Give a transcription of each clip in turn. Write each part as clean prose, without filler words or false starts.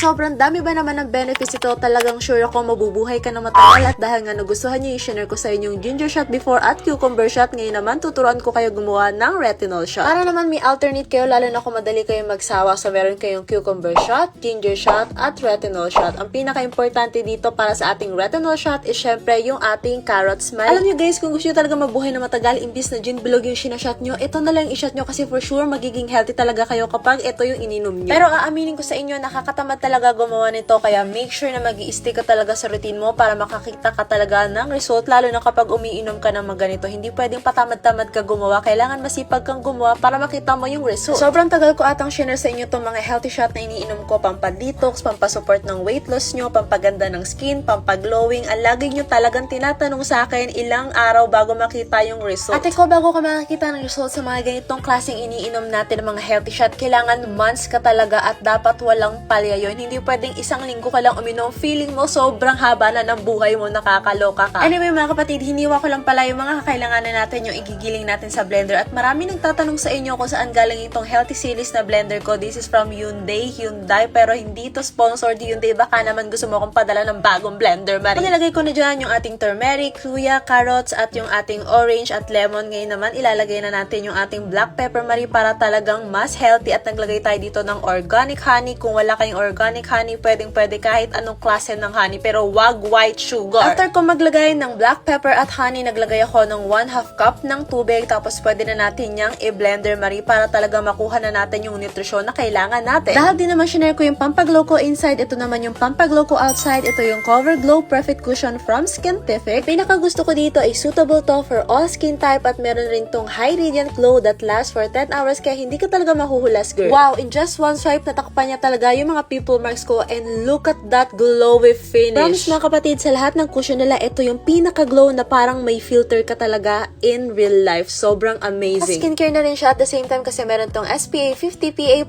sobrang dami ba naman ng benefits ito, talagang sure ako mabubuhay ka na matagal. At dahil nga nagustuhan nyo, i-share ko sa inyo yung ginger shot before at cucumber shot. Ngayon naman, tuturuan ko kayo gumawa ng retinol shot. Para naman may alternate kayo, lalo na kung madali kayo magsawa. So, meron kayong cucumber shot, ginger shot, at retinol shot. Ang pinaka-importante dito para sa ating retinol shot is syempre yung ating carrot smile. Alam nyo guys, kung gusto nyo talaga mabuhay na matagal, imbis na gin bilog yung sinashot nyo, ito na lang i-shot nyo kasi for sure magiging healthy talaga kayo kapag ito yung ininom nyo. Pero aaminin ko sa inyo, nakakatamad talaga gumawa nito, kaya make sure na mag-i-stick ka talaga sa routine mo para makakita ka talaga ng result, lalo na kapag umiinom ka ng mga ganito. Hindi pwedeng patamad-tamad ka gumawa, kailangan masipag kang gumawa para makita mo yung result. Sobrang tagal ko atang share sa inyo itong mga healthy shot na iniinom ko, pampa-detox, pampasupport ng weight loss nyo, pampaganda ng skin, pampaglowing. Ang lagi nyo talagang tinatanong sa akin, ilang araw bago makita yung result. Ate ko, bago ka makakita ng result sa mga ganitong klaseng iniinom natin ng mga healthy shot, kailangan months ka talaga at dapat walang palya yun. Hindi pwedeng isang linggo ka lang uminom, feeling mo sobrang haba na ng buhay mo, nakakaloka ka. Anyway mga kapatid, hiniwa ko lang pala yung mga kakailanganan natin, yung igigiling natin sa blender. At marami nagtatanong sa inyo kung saan galing itong healthy series na blender ko. This is from Hyundai, pero hindi to sponsored Hyundai. Baka naman gusto mo akong padala ng bagong blender, Marie. Nilagay ko na dyan yung ating turmeric, luya, carrots, at yung ating orange at lemon. Ngayon naman, ilalagay na natin yung ating black pepper, Marie, para talagang mas healthy. At naglagay tayo dito ng organic honey. Kung wala kayong organic honey, pwede kahit anong klase ng honey, pero wag white sugar. After ko maglagay ng black pepper at honey, naglagay ako ng 1/2 cup ng tubig, tapos pwede na natin yung i-blender, Marie, para talaga makuha na natin yung nutrisyon na kailangan natin. Dahil din naman sinare ko yung Pampaglow ko inside, ito naman yung Pampaglow ko outside. Ito yung Cover Glow Perfect Cushion from Skintific. Pinaka gusto ko dito ay suitable to for all skin type, at meron rin tong high radiant glow that lasts for 10 hours, kaya hindi ka talaga mahuhulas, girl. Wow, in just one swipe, natakpan niya talaga yung mga pimple marks ko, and look at that glowy finish. Promise mga kapatid, sa lahat ng cushion nila, ito yung pinaka-glow na parang may filter ka talaga in real life. Sobrang amazing. Skincare na rin siya at the same time kasi meron tong SPA 50 PA+++.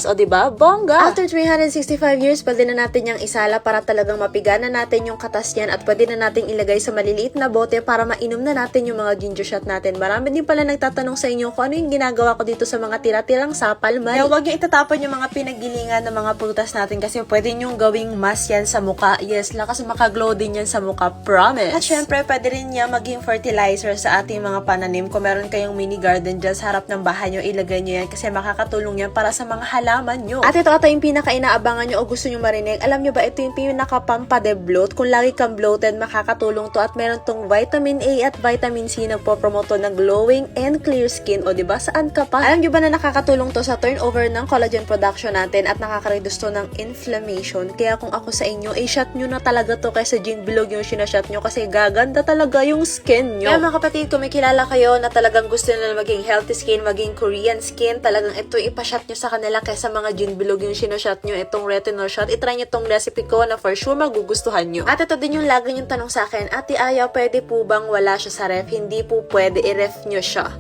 O diba? Bongga! After 365 years, pwede na natin yung isala para talagang mapigana natin yung katas niyan, at pwede na nating ilagay sa maliliit na bote para mainom na natin yung mga ginger shot natin. Marami din pala nagtatanong sa inyo kung ano yung ginagawa ko dito sa mga tira-tirang sapal, man. Kaya huwag yung itatapon yung mga pinaggilingan ng mga prutas natin kasi pwede nyong gawing mask yan sa mukha. Yes, lakas makaglow din yan sa mukha, promise. At syempre, pwede rin niya maging fertilizer sa ating mga pananim. Kung meron kayong mini garden dyan sa harap ng bahay nyo, ilagay nyo yan kasi makakatulong yan para sa mga halaman nyo. At ito ata yung pinaka-inaabangan nyo o gusto nyo marinig. Alam nyo ba, ito yung pinaka-pampa-debloat. Kung lagi kang bloated, makakatulong to, at meron tong vitamin A at vitamin C, nagpo-promote to ng glowing and clear skin. O diba, saan ka pa? Alam nyo ba na nakakatulong to sa turnover ng collagen production natin at nakaka-reduce to ng inflammation. Kaya kung ako sa inyo, shot nyo na talaga to kaysa gin bilog yung sinashot nyo kasi gaganda talaga yung skin nyo. Kaya mga kapatid, kung may kilala kayo na talagang gusto nila maging healthy skin, maging Korean skin, talagang ito ipashot nyo sa kanila kaysa mga gin bilog yung sinashot nyo, itong retinol shot. Itry nyo tong recipe ko na for sure magugustuhan nyo. At ito din yung lagi yung tanong sa akin, Ate Aya, pwede po bang wala siya sa ref? Hindi po pwede, i-ref nyo siya.